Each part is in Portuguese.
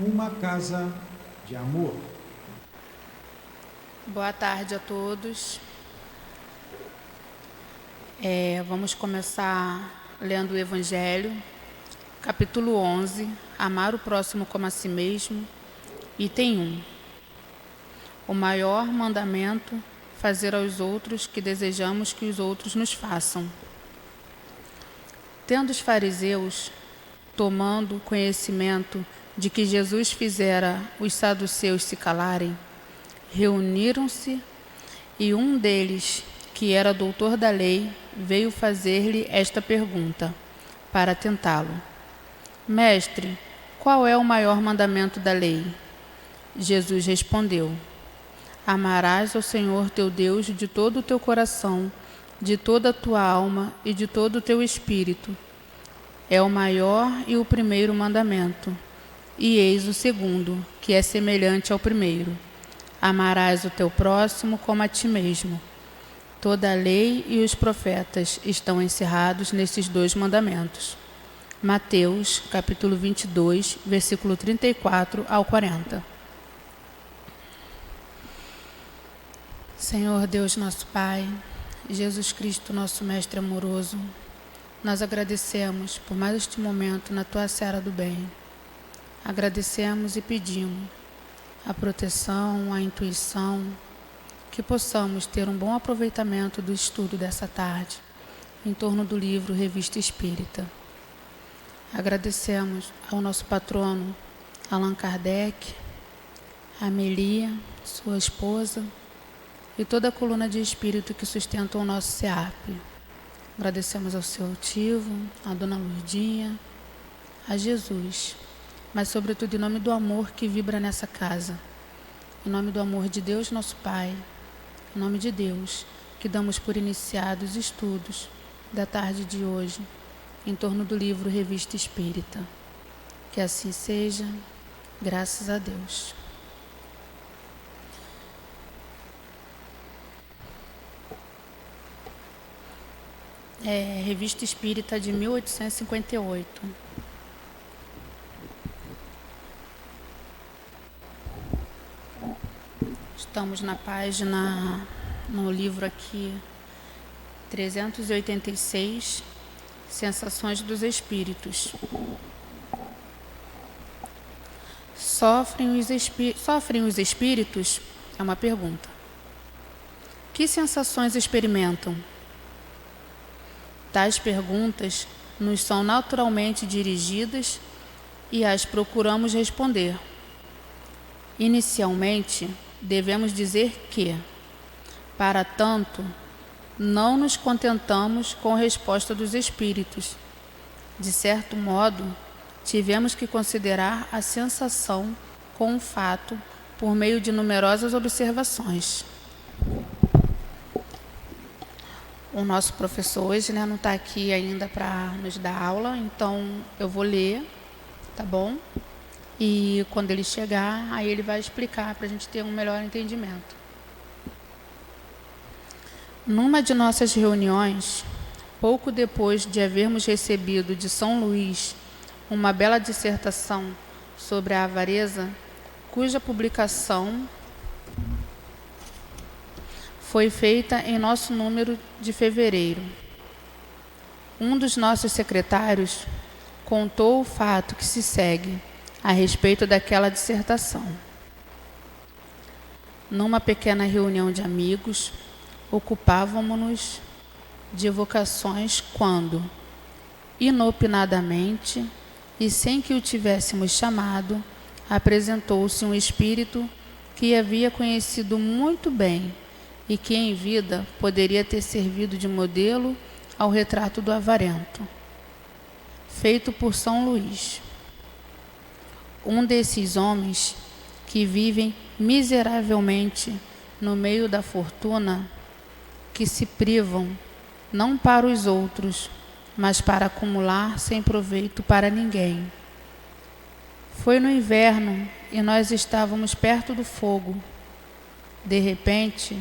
uma casa de amor. Boa tarde a todos. Vamos começar lendo o Evangelho, capítulo 11, amar o próximo como a si mesmo, item 1. O maior mandamento, fazer aos outros que desejamos que os outros nos façam. Tendo os fariseus, tomando conhecimento de que Jesus fizera os saduceus se calarem, reuniram-se e um deles, que era doutor da lei, veio fazer-lhe esta pergunta, para tentá-lo. Mestre, qual é o maior mandamento da lei? Jesus respondeu: Amarás ao Senhor teu Deus de todo o teu coração, de toda a tua alma e de todo o teu espírito. É o maior e o primeiro mandamento. E eis o segundo, que é semelhante ao primeiro. Amarás o teu próximo como a ti mesmo. Toda a lei e os profetas estão encerrados nesses dois mandamentos. Mateus, capítulo 22, versículo 34 ao 40. Senhor Deus nosso Pai, Jesus Cristo nosso Mestre amoroso, nós agradecemos por mais este momento na Tua seara do bem. Agradecemos e pedimos a proteção, a intuição, que possamos ter um bom aproveitamento do estudo dessa tarde, em torno do livro Revista Espírita. Agradecemos ao nosso patrono Allan Kardec, a Amelia, sua esposa, e toda a coluna de espírito que sustenta o nosso SEAP. Agradecemos ao seu altivo, à Dona Lurdinha, a Jesus, mas sobretudo em nome do amor que vibra nessa casa, em nome do amor de Deus nosso Pai, em nome de Deus, que damos por iniciados os estudos da tarde de hoje, em torno do livro Revista Espírita. Que assim seja, graças a Deus. Revista Espírita de 1858. Estamos na página, no livro aqui, 386, Sensações dos Espíritos. Sofrem os espíritos? É uma pergunta. Que sensações experimentam? Tais perguntas nos são naturalmente dirigidas e as procuramos responder. Inicialmente, devemos dizer que, para tanto, não nos contentamos com a resposta dos espíritos. De certo modo, tivemos que considerar a sensação com o fato por meio de numerosas observações. O nosso professor hoje, não está aqui ainda para nos dar aula, então eu vou ler, tá bom? E quando ele chegar, aí ele vai explicar para a gente ter um melhor entendimento. Numa de nossas reuniões, pouco depois de havermos recebido de São Luís uma bela dissertação sobre a avareza, cuja publicação foi feita em nosso número de fevereiro, um dos nossos secretários contou o fato que se segue a respeito daquela dissertação. Numa pequena reunião de amigos, ocupávamos-nos de evocações quando, inopinadamente e sem que o tivéssemos chamado, apresentou-se um espírito que havia conhecido muito bem e que em vida poderia ter servido de modelo ao retrato do avarento, feito por São Luís. Um desses homens que vivem miseravelmente no meio da fortuna, que se privam não para os outros, mas para acumular sem proveito para ninguém. Foi no inverno e nós estávamos perto do fogo. De repente,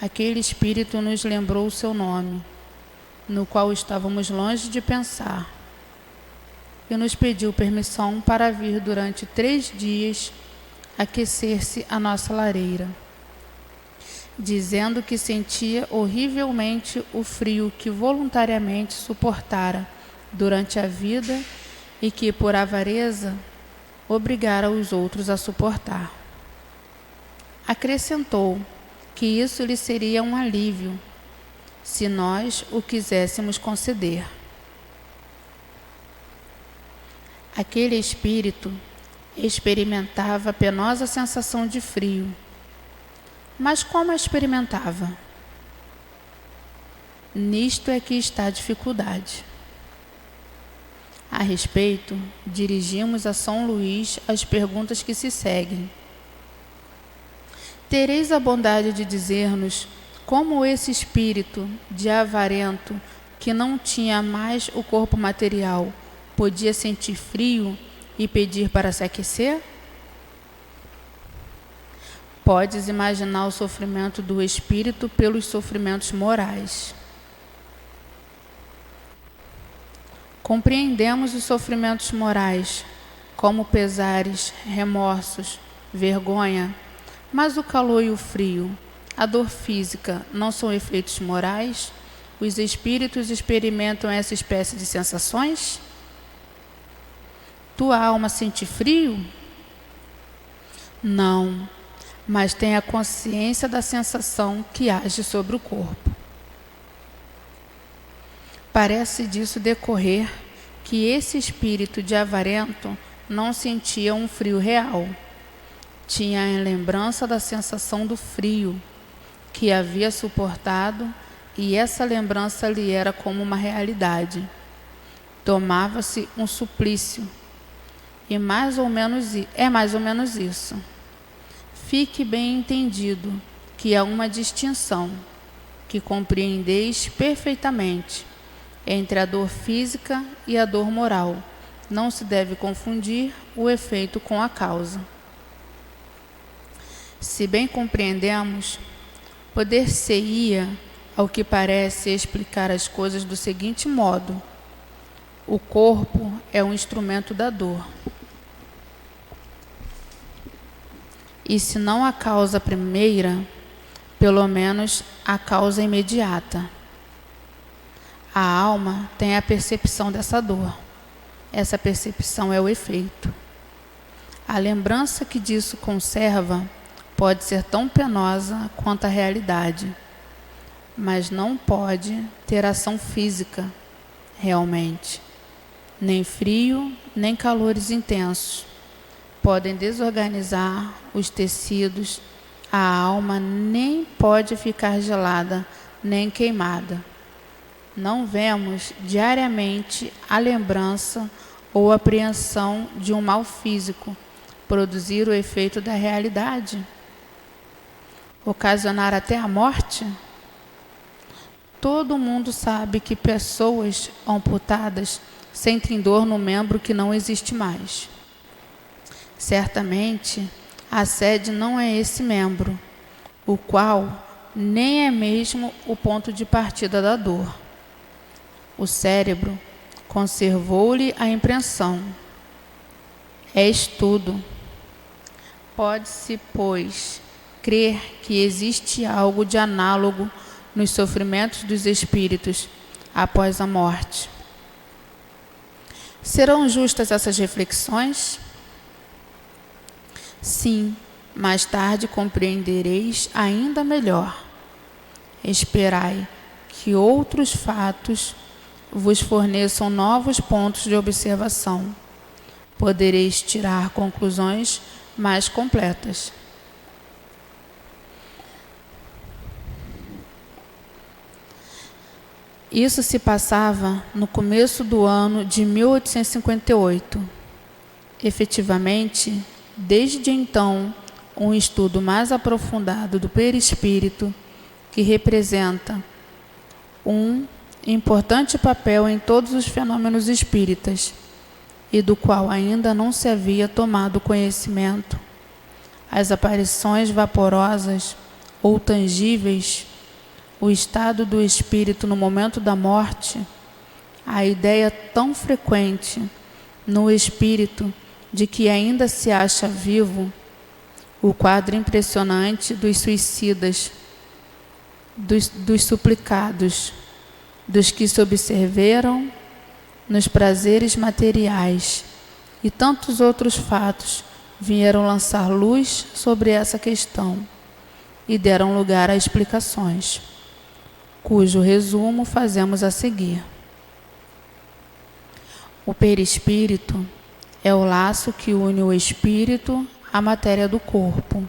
aquele espírito nos lembrou o seu nome, no qual estávamos longe de pensar. e nos pediu permissão para vir durante 3 dias aquecer-se à nossa lareira, dizendo que sentia horrivelmente o frio que voluntariamente suportara durante a vida e que, por avareza, obrigara os outros a suportar. Acrescentou que isso lhe seria um alívio, se nós o quiséssemos conceder. Aquele espírito experimentava a penosa sensação de frio. Mas como a experimentava? Nisto é que está a dificuldade. A respeito, dirigimos a São Luís as perguntas que se seguem. Tereis a bondade de dizer-nos como esse espírito de avarento, que não tinha mais o corpo material, podia sentir frio e pedir para se aquecer? Podes imaginar o sofrimento do espírito pelos sofrimentos morais. Compreendemos os sofrimentos morais, como pesares, remorsos, vergonha, mas o calor e o frio, a dor física, não são efeitos morais? Os espíritos experimentam essa espécie de sensações? Tua alma sente frio? Não, mas tem a consciência da sensação que age sobre o corpo. Parece disso decorrer que esse espírito de avarento não sentia um frio real. Tinha a lembrança da sensação do frio que havia suportado, e essa lembrança lhe era como uma realidade. Tomava-se um suplício, e mais ou menos isso. Fique bem entendido que há uma distinção, que compreendeis perfeitamente, entre a dor física e a dor moral. Não se deve confundir o efeito com a causa. Se bem compreendemos, poder-se-ia, ao que parece, explicar as coisas do seguinte modo: o corpo é um instrumento da dor. E se não a causa primeira, pelo menos a causa imediata. A alma tem a percepção dessa dor. Essa percepção é o efeito. A lembrança que disso conserva pode ser tão penosa quanto a realidade, mas não pode ter ação física, realmente. Nem frio, nem calores intensos podem desorganizar os tecidos. A alma nem pode ficar gelada, nem queimada. Não vemos diariamente a lembrança ou apreensão de um mal físico produzir o efeito da realidade, ocasionar até a morte? Todo mundo sabe que pessoas amputadas sentem dor no membro que não existe mais. Certamente, a sede não é esse membro, o qual nem é mesmo o ponto de partida da dor. O cérebro conservou-lhe a impressão. É estudo. Pode-se, pois, crer que existe algo de análogo nos sofrimentos dos espíritos após a morte. Serão justas essas reflexões? Sim, mais tarde compreendereis ainda melhor. Esperai que outros fatos vos forneçam novos pontos de observação. Podereis tirar conclusões mais completas. Isso se passava no começo do ano de 1858. Efetivamente, desde então, um estudo mais aprofundado do perispírito, que representa um importante papel em todos os fenômenos espíritas, e do qual ainda não se havia tomado conhecimento. As aparições vaporosas ou tangíveis, o estado do espírito no momento da morte, a ideia tão frequente no espírito de que ainda se acha vivo, o quadro impressionante dos suicidas, dos suplicados, dos que se observeram nos prazeres materiais e tantos outros fatos vieram lançar luz sobre essa questão e deram lugar a explicações, cujo resumo fazemos a seguir. O perispírito é o laço que une o espírito à matéria do corpo.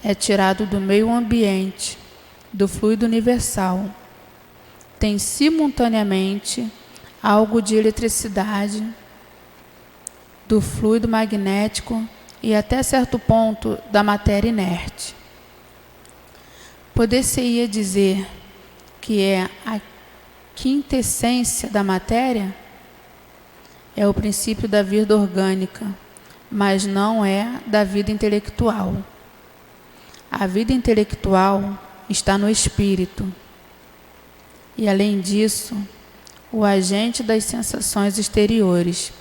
É tirado do meio ambiente, do fluido universal. Tem simultaneamente algo de eletricidade, do fluido magnético e até certo ponto da matéria inerte. Poder-se-ia dizer que é a quintessência da matéria? É o princípio da vida orgânica, mas não é da vida intelectual. A vida intelectual está no espírito. E, além disso, o agente das sensações exteriores.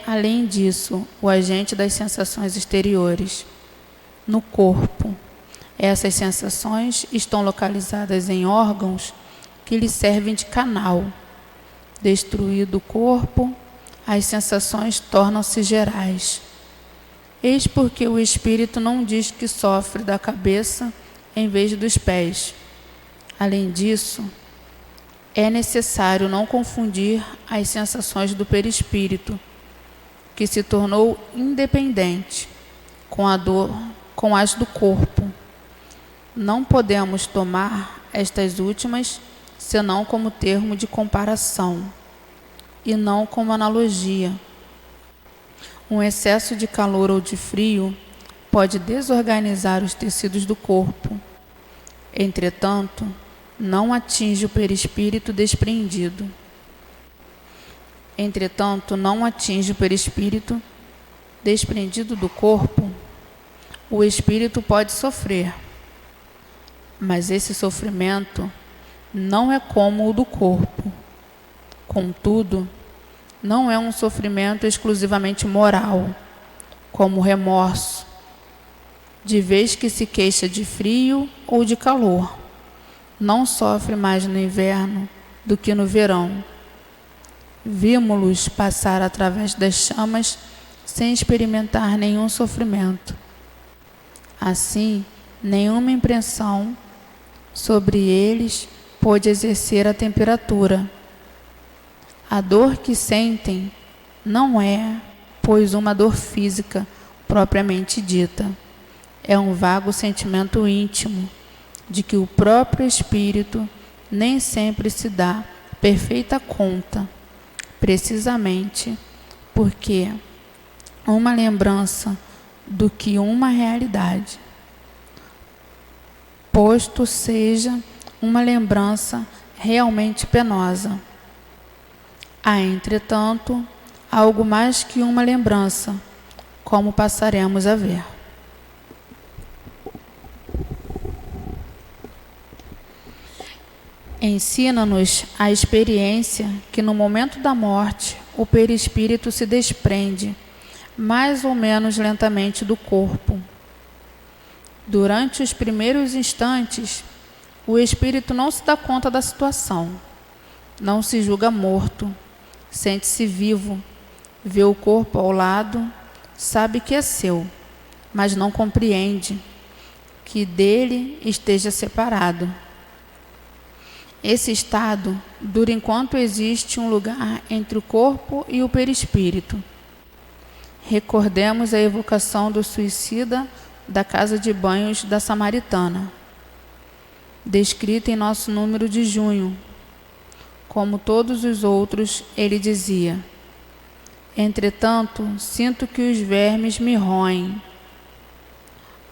Além disso, o agente das sensações exteriores, no corpo. Essas sensações estão localizadas em órgãos que lhe servem de canal. Destruído o corpo, as sensações tornam-se gerais. Eis porque o espírito não diz que sofre da cabeça em vez dos pés. Além disso, é necessário não confundir as sensações do perispírito, que se tornou independente, com as do corpo. Não podemos tomar estas últimas senão como termo de comparação, e não como analogia. Um excesso de calor ou de frio pode desorganizar os tecidos do corpo. Entretanto, não atinge o perispírito desprendido. Do corpo. O espírito pode sofrer, mas esse sofrimento não é como o do corpo. Contudo, não é um sofrimento exclusivamente moral, como o remorso, de vez que se queixa de frio ou de calor. Não sofre mais no inverno do que no verão. Vimos-los passar através das chamas sem experimentar nenhum sofrimento. Assim, nenhuma impressão sobre eles pôde exercer a temperatura. A dor que sentem não é, pois, uma dor física propriamente dita. É um vago sentimento íntimo de que o próprio espírito nem sempre se dá perfeita conta, precisamente porque uma lembrança do que uma realidade, posto seja uma lembrança realmente penosa. Há, entretanto, algo mais que uma lembrança, como passaremos a ver. Ensina-nos a experiência que no momento da morte o perispírito se desprende, mais ou menos lentamente, do corpo. Durante os primeiros instantes, o espírito não se dá conta da situação, não se julga morto, sente-se vivo, vê o corpo ao lado, sabe que é seu, mas não compreende que dele esteja separado. Esse estado dura enquanto existe um lugar entre o corpo e o perispírito. Recordemos a evocação do suicida da casa de banhos da Samaritana, descrita em nosso número de junho. Como todos os outros, ele dizia: entretanto, sinto que os vermes me roem.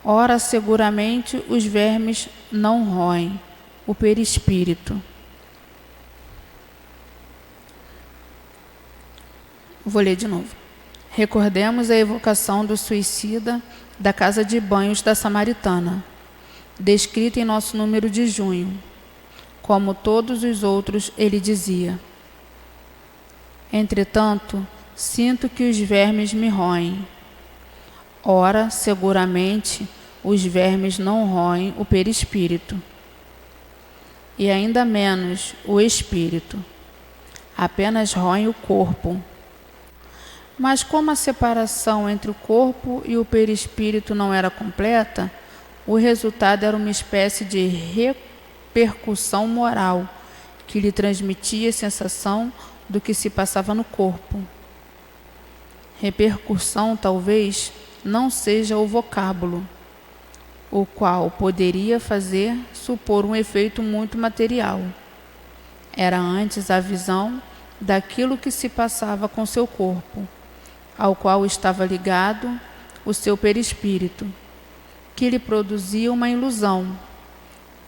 Ora, seguramente os vermes não roem o perispírito. Vou ler de novo. Recordemos a evocação do suicida da casa de banhos da Samaritana, descrita em nosso número de junho. Como todos os outros, ele dizia: Entretanto, sinto que os vermes me roem. Ora, seguramente, os vermes não roem o perispírito, e ainda menos o espírito, apenas roem o corpo. Mas como a separação entre o corpo e o perispírito não era completa, o resultado era uma espécie de repercussão moral que lhe transmitia a sensação do que se passava no corpo. Repercussão talvez não seja o vocábulo, o qual poderia fazer supor um efeito muito material. Era antes a visão daquilo que se passava com seu corpo, ao qual estava ligado o seu perispírito, que lhe produzia uma ilusão,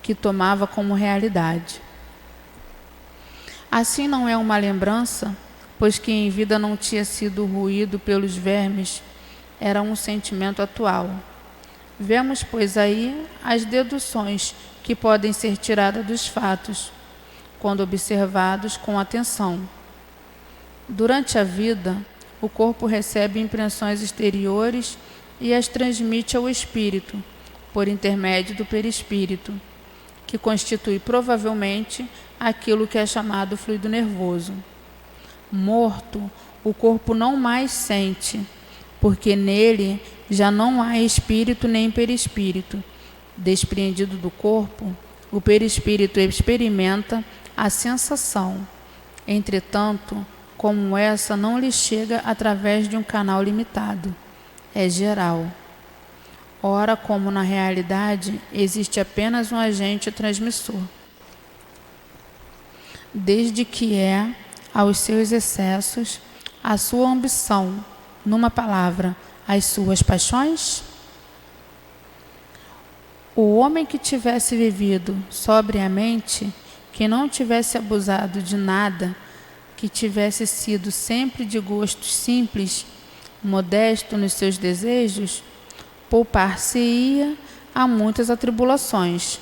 que tomava como realidade. Assim não é uma lembrança, pois que em vida não tinha sido ruído pelos vermes, era um sentimento atual. Vemos, pois, aí as deduções que podem ser tiradas dos fatos, quando observados com atenção. Durante a vida, o corpo recebe impressões exteriores e as transmite ao espírito, por intermédio do perispírito, que constitui provavelmente aquilo que é chamado fluido nervoso. Morto, o corpo não mais sente, porque nele já não há espírito nem perispírito. Despreendido do corpo, o perispírito experimenta a sensação. Entretanto, como essa não lhe chega através de um canal limitado, é geral. Ora, como na realidade existe apenas um agente transmissor, desde que é, aos seus excessos, a sua ambição, numa palavra, as suas paixões? O homem que tivesse vivido sobriamente, que não tivesse abusado de nada, que tivesse sido sempre de gostos simples, modesto nos seus desejos, poupar-se-ia a muitas atribulações.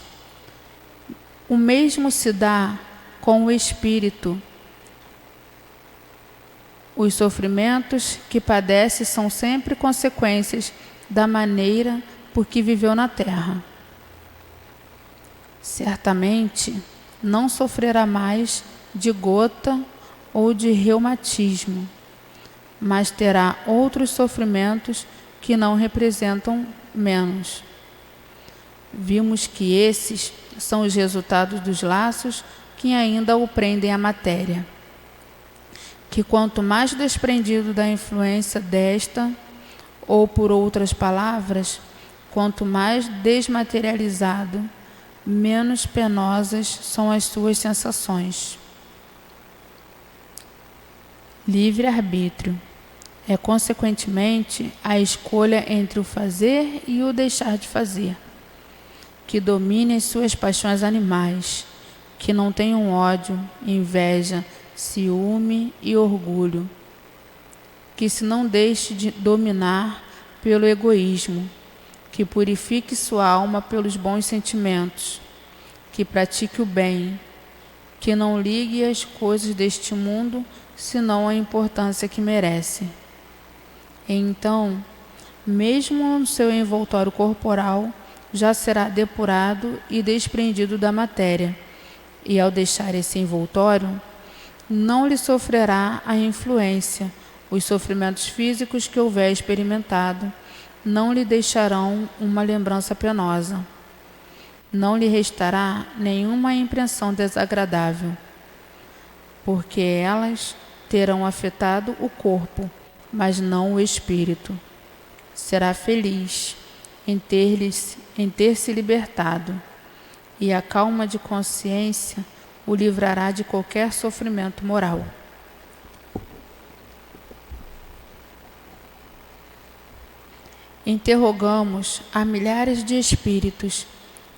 O mesmo se dá com o espírito. Os sofrimentos que padece são sempre consequências da maneira por que viveu na terra. Certamente não sofrerá mais de gota ou de reumatismo, mas terá outros sofrimentos que não representam menos. Vimos que esses são os resultados dos laços que ainda o prendem à matéria, que quanto mais desprendido da influência desta, ou por outras palavras, quanto mais desmaterializado, menos penosas são as suas sensações. Livre-arbítrio é, consequentemente, a escolha entre o fazer e o deixar de fazer, que domine as suas paixões animais, que não tenham ódio, inveja, ciúme e orgulho, que se não deixe de dominar pelo egoísmo, que purifique sua alma pelos bons sentimentos, que pratique o bem, que não ligue as coisas deste mundo, senão a importância que merece. Então, mesmo no seu envoltório corporal, já será depurado e desprendido da matéria, e ao deixar esse envoltório, não lhe sofrerá a influência, os sofrimentos físicos que houver experimentado, não lhe deixarão uma lembrança penosa. Não lhe restará nenhuma impressão desagradável, porque elas terão afetado o corpo, mas não o espírito. Será feliz em ter se libertado, e a calma de consciência o livrará de qualquer sofrimento moral. Interrogamos a milhares de espíritos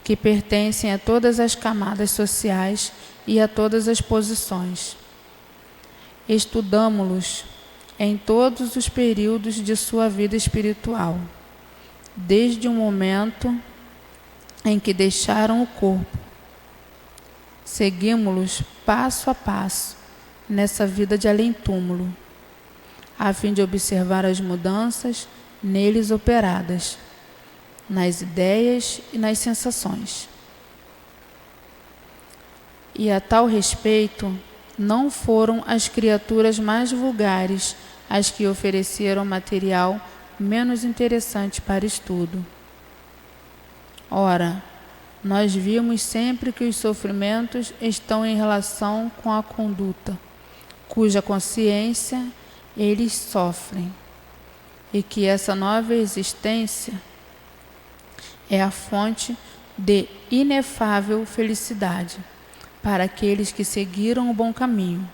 que pertencem a todas as camadas sociais e a todas as posições. Estudamo-los em todos os períodos de sua vida espiritual, desde o momento em que deixaram o corpo. Seguimos-los passo a passo, nessa vida de além-túmulo, a fim de observar as mudanças neles operadas, nas ideias e nas sensações. E a tal respeito, não foram as criaturas mais vulgares as que ofereceram material menos interessante para estudo. Ora, nós vimos sempre que os sofrimentos estão em relação com a conduta, cuja consciência eles sofrem, e que essa nova existência é a fonte de inefável felicidade para aqueles que seguiram o bom caminho.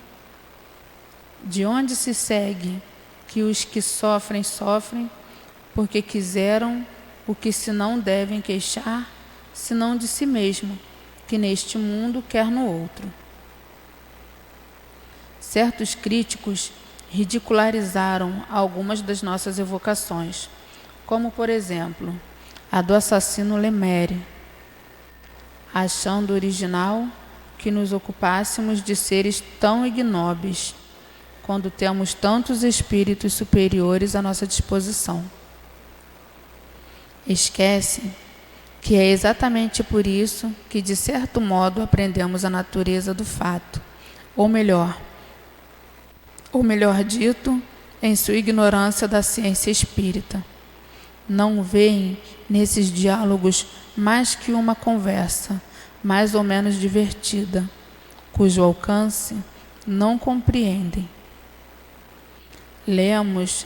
De onde se segue que os que sofrem, sofrem porque quiseram o que se não devem queixar, senão de si mesmo, que neste mundo quer no outro. Certos críticos ridicularizaram algumas das nossas evocações, como, por exemplo, a do assassino Lemere, achando original que nos ocupássemos de seres tão ignóbeis, quando temos tantos espíritos superiores à nossa disposição. Esquece que é exatamente por isso que, de certo modo, aprendemos a natureza do fato, ou melhor dito, em sua ignorância da ciência espírita. Não veem nesses diálogos mais que uma conversa, mais ou menos divertida, cujo alcance não compreendem. Lemos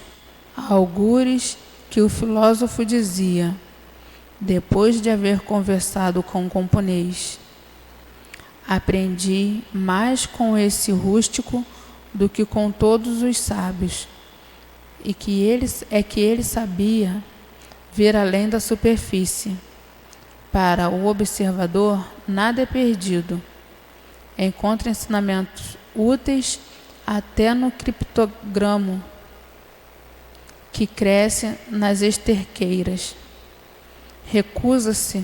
algures que o filósofo dizia, depois de haver conversado com o camponês: aprendi mais com esse rústico do que com todos os sábios, e que ele sabia ver além da superfície. Para o observador, nada é perdido. Encontra ensinamentos úteis até no criptogramo que cresce nas esterqueiras. Recusa-se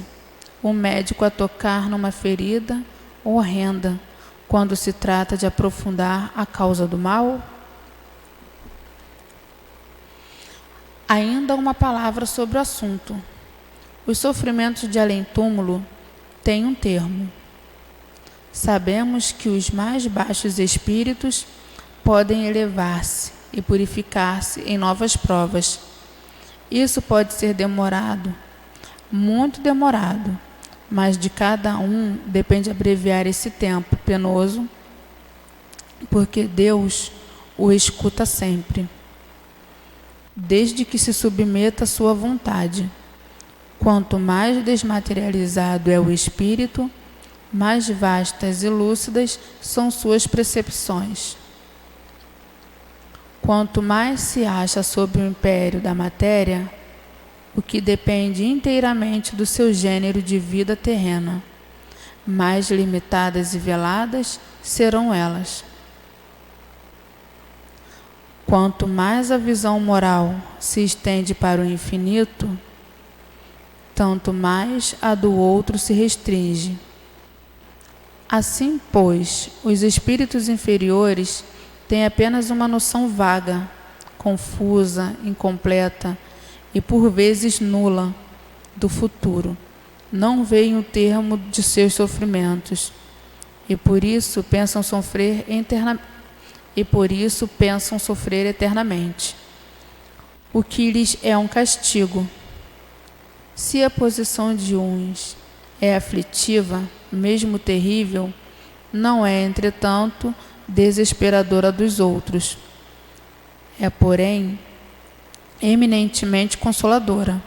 o médico a tocar numa ferida horrenda quando se trata de aprofundar a causa do mal? Ainda uma palavra sobre o assunto. Os sofrimentos de além-túmulo têm um termo. Sabemos que os mais baixos espíritos podem elevar-se e purificar-se em novas provas. Isso pode ser demorado, muito demorado, mas de cada um depende abreviar esse tempo penoso, porque Deus o escuta sempre, desde que se submeta à sua vontade. Quanto mais desmaterializado é o espírito, mais vastas e lúcidas são suas percepções. Quanto mais se acha sob o império da matéria, o que depende inteiramente do seu gênero de vida terrena, mais limitadas e veladas serão elas. Quanto mais a visão moral se estende para o infinito, tanto mais a do outro se restringe. Assim, pois, os espíritos inferiores têm apenas uma noção vaga, confusa, incompleta e por vezes nula do futuro. Não veem o termo de seus sofrimentos e por isso pensam sofrer eternamente, o que lhes é um castigo. Se a posição de uns é aflitiva, mesmo terrível, não é, entretanto, desesperadora dos outros. É, porém, eminentemente consoladora.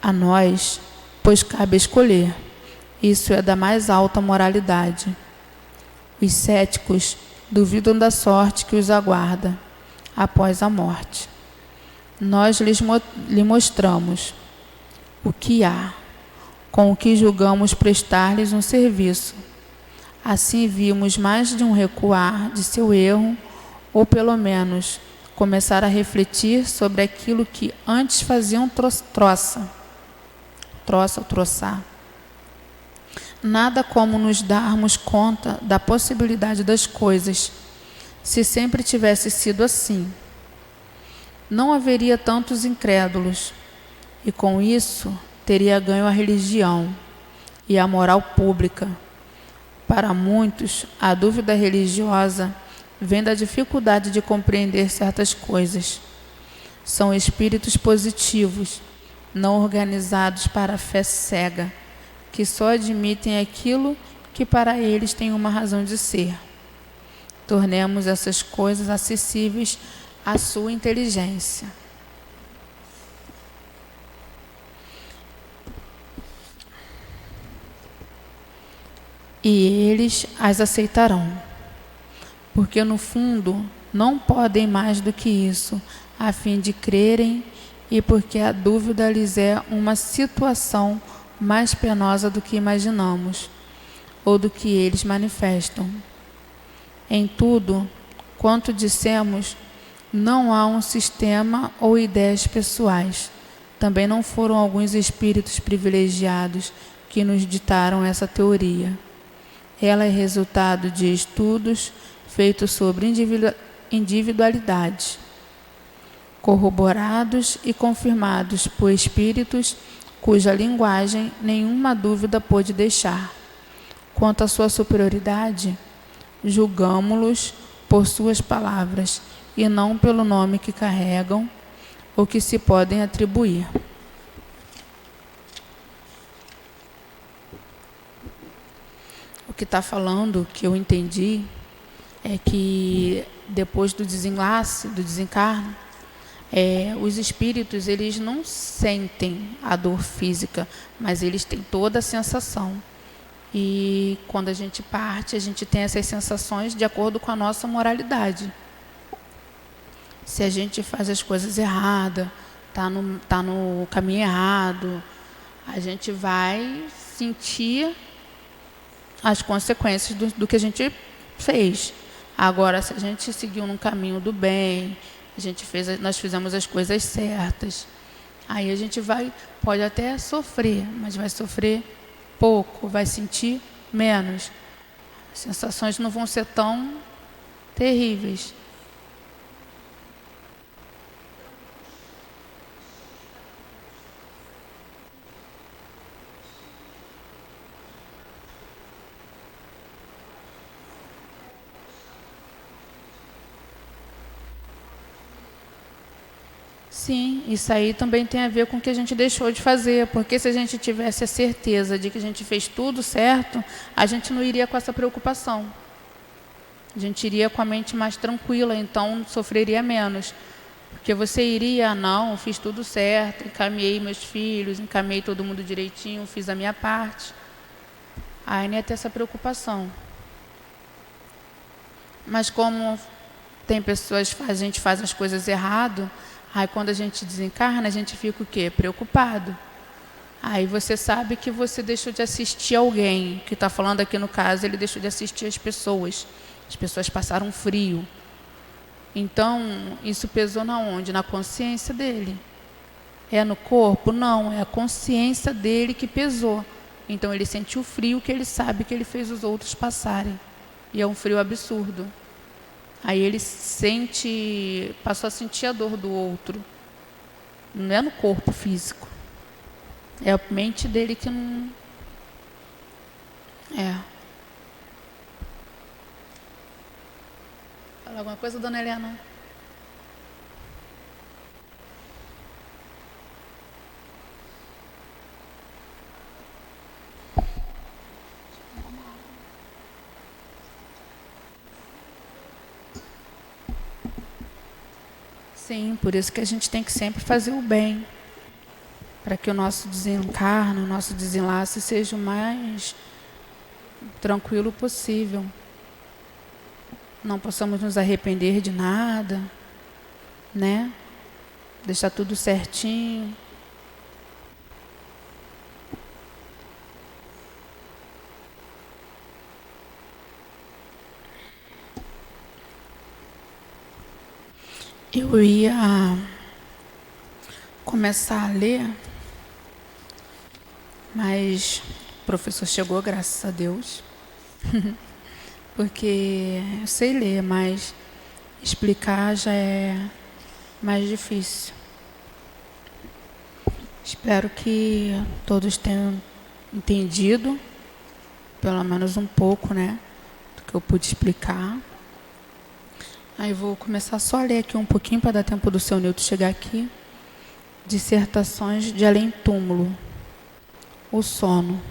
A nós, pois cabe escolher. Isso é da mais alta moralidade. Os céticos duvidam da sorte que os aguarda após a morte. Nós lhe mostramos o que há, com o que julgamos prestar-lhes um serviço. Assim vimos mais de um recuar de seu erro, ou pelo menos começar a refletir sobre aquilo que antes faziam troçar. Nada como nos darmos conta da possibilidade das coisas Se sempre tivesse sido assim, não haveria tantos incrédulos, e com isso teria ganho a religião e a moral pública. Para muitos, a dúvida religiosa vem da dificuldade de compreender certas coisas. São espíritos positivos, não organizados para a fé cega, que só admitem aquilo que para eles tem uma razão de ser. Tornemos essas coisas acessíveis à sua inteligência. E eles as aceitarão, porque no fundo não podem mais do que isso, a fim de crerem, e porque a dúvida lhes é uma situação mais penosa do que imaginamos, ou do que eles manifestam. Em tudo quanto dissemos, não há um sistema ou ideias pessoais. Também não foram alguns espíritos privilegiados que nos ditaram essa teoria. Ela é resultado de estudos feitos sobre individualidade, corroborados e confirmados por espíritos cuja linguagem nenhuma dúvida pôde deixar. Quanto à sua superioridade, julgamo-los por suas palavras e não pelo nome que carregam ou que se podem atribuir. O que está falando, que eu entendi, é que depois do desenlace, do desencarno, os espíritos, eles não sentem a dor física, mas eles têm toda a sensação. E quando a gente parte, a gente tem essas sensações de acordo com a nossa moralidade. Se a gente faz as coisas erradas, tá no caminho errado, a gente vai sentir as consequências do que a gente fez. Agora, se a gente seguiu no caminho do bem, nós fizemos as coisas certas, aí a gente pode até sofrer, mas vai sofrer pouco, vai sentir menos. As sensações não vão ser tão terríveis. Sim, isso aí também tem a ver com o que a gente deixou de fazer, porque se a gente tivesse a certeza de que a gente fez tudo certo, a gente não iria com essa preocupação. A gente iria com a mente mais tranquila, então sofreria menos. Porque você iria, não, fiz tudo certo, encaminhei meus filhos, encaminhei todo mundo direitinho, fiz a minha parte. Aí não ia ter essa preocupação. Mas como tem pessoas, a gente faz as coisas errado, aí quando a gente desencarna, a gente fica o quê? Preocupado. Aí você sabe que você deixou de assistir alguém, que está falando aqui no caso, ele deixou de assistir as pessoas. As pessoas passaram frio. Então, isso pesou na onde? Na consciência dele. É no corpo? Não, é a consciência dele que pesou. Então ele sentiu frio que ele sabe que ele fez os outros passarem. E é um frio absurdo. Aí ele passou a sentir a dor do outro. Não é no corpo físico. É a mente dele que não... Fala alguma coisa, dona Helena? Sim, por isso que a gente tem que sempre fazer o bem, para que o nosso desencarno, o nosso desenlace seja o mais tranquilo possível. Não possamos nos arrepender de nada, né? Deixar tudo certinho. Eu ia começar a ler, mas o professor chegou, graças a Deus, porque eu sei ler, mas explicar já é mais difícil. Espero que todos tenham entendido, pelo menos um pouco, né, do que eu pude explicar. Aí vou começar só a ler aqui um pouquinho para dar tempo do seu Newton chegar aqui. Dissertações de além-túmulo. O sono.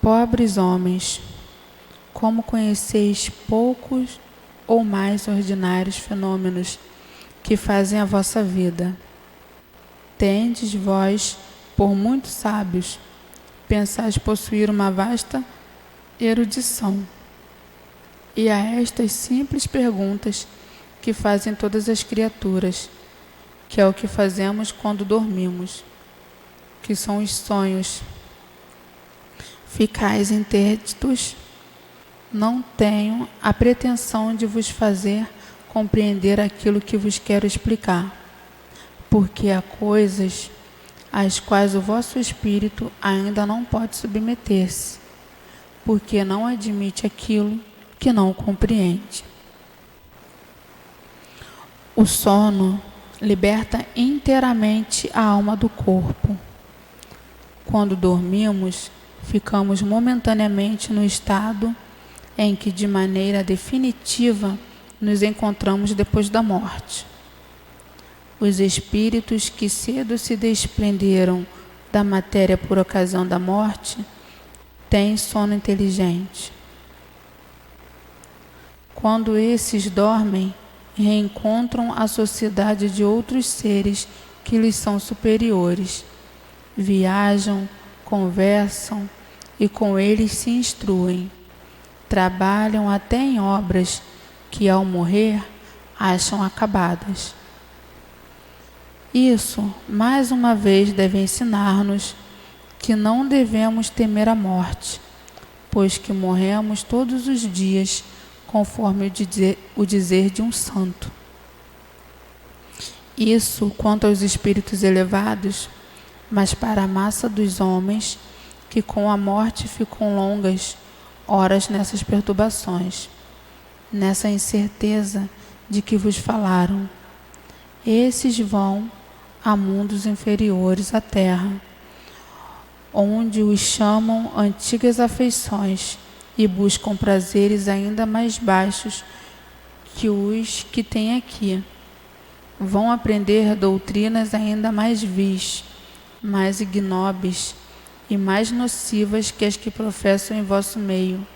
Pobres homens, como conheceis poucos ou mais ordinários fenômenos que fazem a vossa vida. Tendes vós, por muito sábios, pensais possuir uma vasta erudição. E a estas simples perguntas que fazem todas as criaturas, que é o que fazemos quando dormimos, que são os sonhos. Ficais interditos, não tenho a pretensão de vos fazer compreender aquilo que vos quero explicar, porque há coisas às quais o vosso espírito ainda não pode submeter-se, porque não admite aquilo que não compreende. O sono liberta inteiramente a alma do corpo. Quando dormimos, ficamos momentaneamente no estado em que, de maneira definitiva, nos encontramos depois da morte. Os espíritos que cedo se desprenderam da matéria por ocasião da morte têm sono inteligente. Quando esses dormem, reencontram a sociedade de outros seres que lhes são superiores, viajam, conversam e com eles se instruem, trabalham até em obras que, ao morrer, acham acabadas. Isso, mais uma vez, deve ensinar-nos que não devemos temer a morte, pois que morremos todos os dias, conforme o dizer de um santo. Isso quanto aos espíritos elevados, mas para a massa dos homens, que com a morte ficam longas horas nessas perturbações, nessa incerteza de que vos falaram. Esses vão a mundos inferiores à terra, onde os chamam antigas afeições e buscam prazeres ainda mais baixos que os que têm aqui. Vão aprender doutrinas ainda mais vis, mais ignóbeis e mais nocivas que as que professam em vosso meio.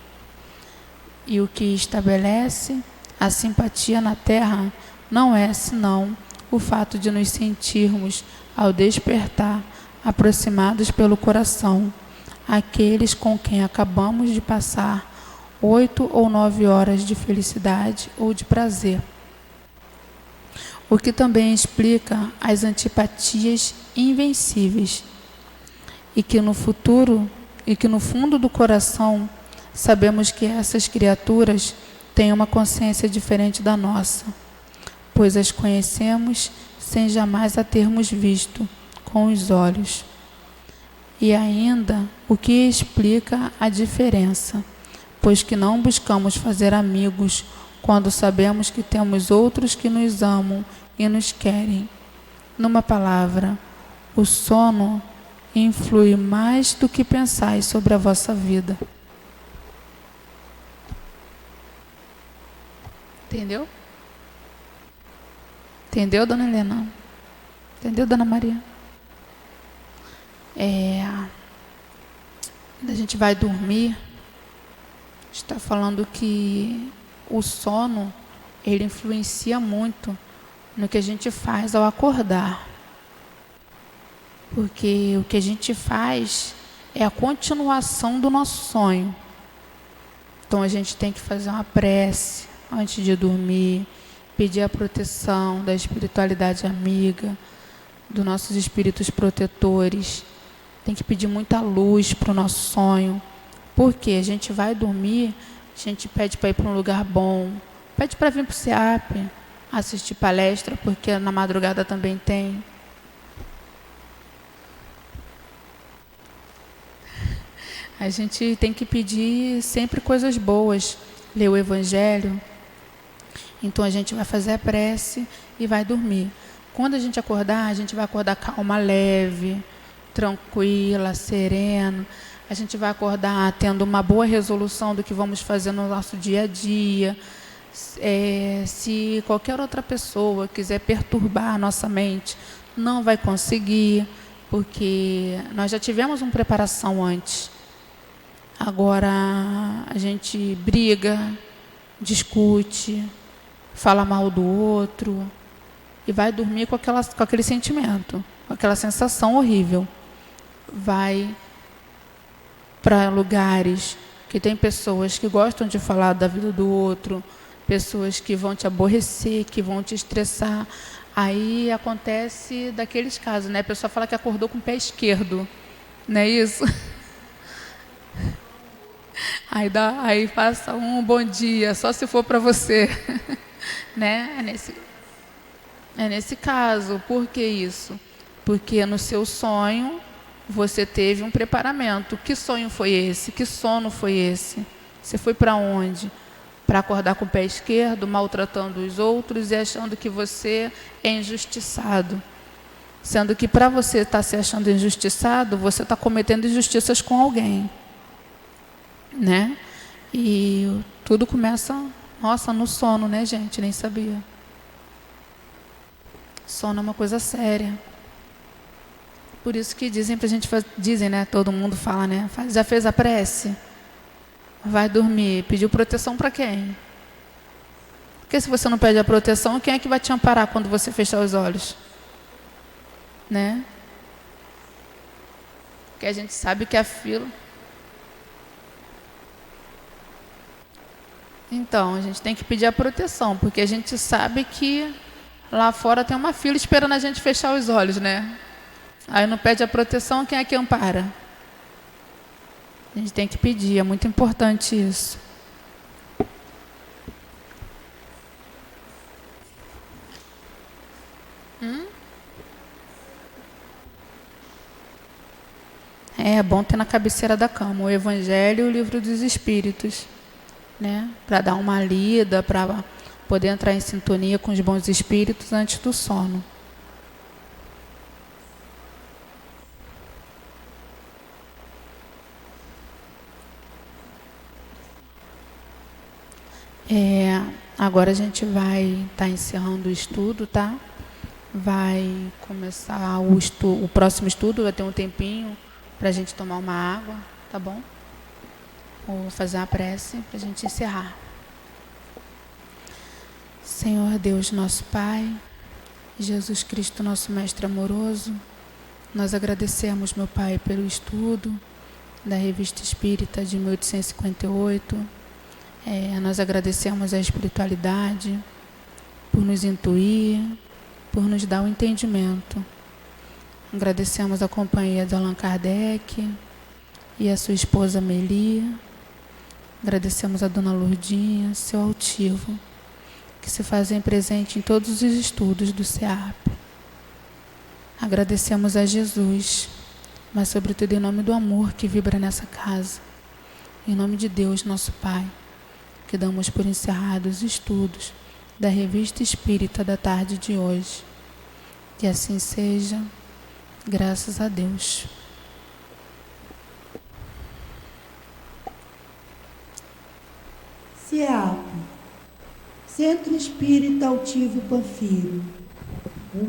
E o que estabelece a simpatia na terra não é senão o fato de nos sentirmos, ao despertar, aproximados pelo coração, aqueles com quem acabamos de passar 8 ou 9 horas de felicidade ou de prazer. O que também explica as antipatias invencíveis, e que no fundo do coração sabemos que essas criaturas têm uma consciência diferente da nossa, pois as conhecemos sem jamais a termos visto com os olhos. E ainda o que explica a diferença, pois que não buscamos fazer amigos quando sabemos que temos outros que nos amam e nos querem. Numa palavra, o sono influi mais do que pensais sobre a vossa vida. Entendeu? Entendeu, dona Helena? Entendeu, dona Maria? Quando a gente vai dormir, está falando que o sono, ele influencia muito no que a gente faz ao acordar. Porque o que a gente faz é a continuação do nosso sonho. Então a gente tem que fazer uma prece antes de dormir, pedir a proteção da espiritualidade amiga, dos nossos espíritos protetores. Tem que pedir muita luz para o nosso sonho. Porque a gente vai dormir, a gente pede para ir para um lugar bom, pede para vir para o SEAP, assistir palestra, porque na madrugada também tem. A gente tem que pedir sempre coisas boas, ler o Evangelho, Então a gente vai fazer a prece e vai dormir. Quando a gente acordar, a gente vai acordar calma, leve, tranquila, sereno. A gente vai acordar tendo uma boa resolução do que vamos fazer no nosso dia a dia. Se qualquer outra pessoa quiser perturbar a nossa mente, não vai conseguir, porque nós já tivemos uma preparação antes. Agora a gente briga, discute, fala mal do outro e vai dormir com aquele sentimento, com aquela sensação horrível. Vai para lugares que tem pessoas que gostam de falar da vida do outro, pessoas que vão te aborrecer, que vão te estressar. Aí acontece daqueles casos, né? A pessoa fala que acordou com o pé esquerdo, não é isso? Aí passa um bom dia, só se for para você, né? É nesse caso. Por que isso? Porque no seu sonho você teve um preparamento. Que sonho foi esse? Que sono foi esse? Você foi para onde? Para acordar com o pé esquerdo, maltratando os outros e achando que você é injustiçado. Sendo que para você estar se achando injustiçado, você está cometendo injustiças com alguém, né? E tudo começa, nossa, no sono, né, gente? Nem sabia. Sono é uma coisa séria. Por isso que dizem pra gente, dizem, né? Todo mundo fala, né? Já fez a prece? Vai dormir. Pediu proteção para quem? Porque se você não pede a proteção, quem é que vai te amparar quando você fechar os olhos? Né? Porque a gente sabe que a fila... Então, a gente tem que pedir a proteção, porque a gente sabe que lá fora tem uma fila esperando a gente fechar os olhos, né? Aí não pede a proteção, quem é que ampara? A gente tem que pedir, é muito importante isso. É bom ter na cabeceira da cama o Evangelho e o Livro dos Espíritos, né? Para dar uma lida, para poder entrar em sintonia com os bons espíritos antes do sono. Agora a gente vai estar encerrando o estudo, tá? Vai começar o próximo estudo, vai ter um tempinho para a gente tomar uma água, tá bom? Vou fazer uma prece para a gente encerrar. Senhor Deus, nosso Pai, Jesus Cristo, nosso Mestre amoroso, nós agradecemos, meu Pai, pelo estudo da Revista Espírita de 1858. Nós agradecemos a espiritualidade por nos intuir, por nos dar o entendimento. Agradecemos a companhia de Allan Kardec e a sua esposa Meli. Agradecemos a Dona Lourdinha, seu altivo, que se fazem presente em todos os estudos do SEAP. Agradecemos a Jesus, mas sobretudo em nome do amor que vibra nessa casa. Em nome de Deus, nosso Pai, que damos por encerrados os estudos da Revista Espírita da tarde de hoje. Que assim seja, graças a Deus. SEAP, Centro Espírita Altivo Panfiro. Uma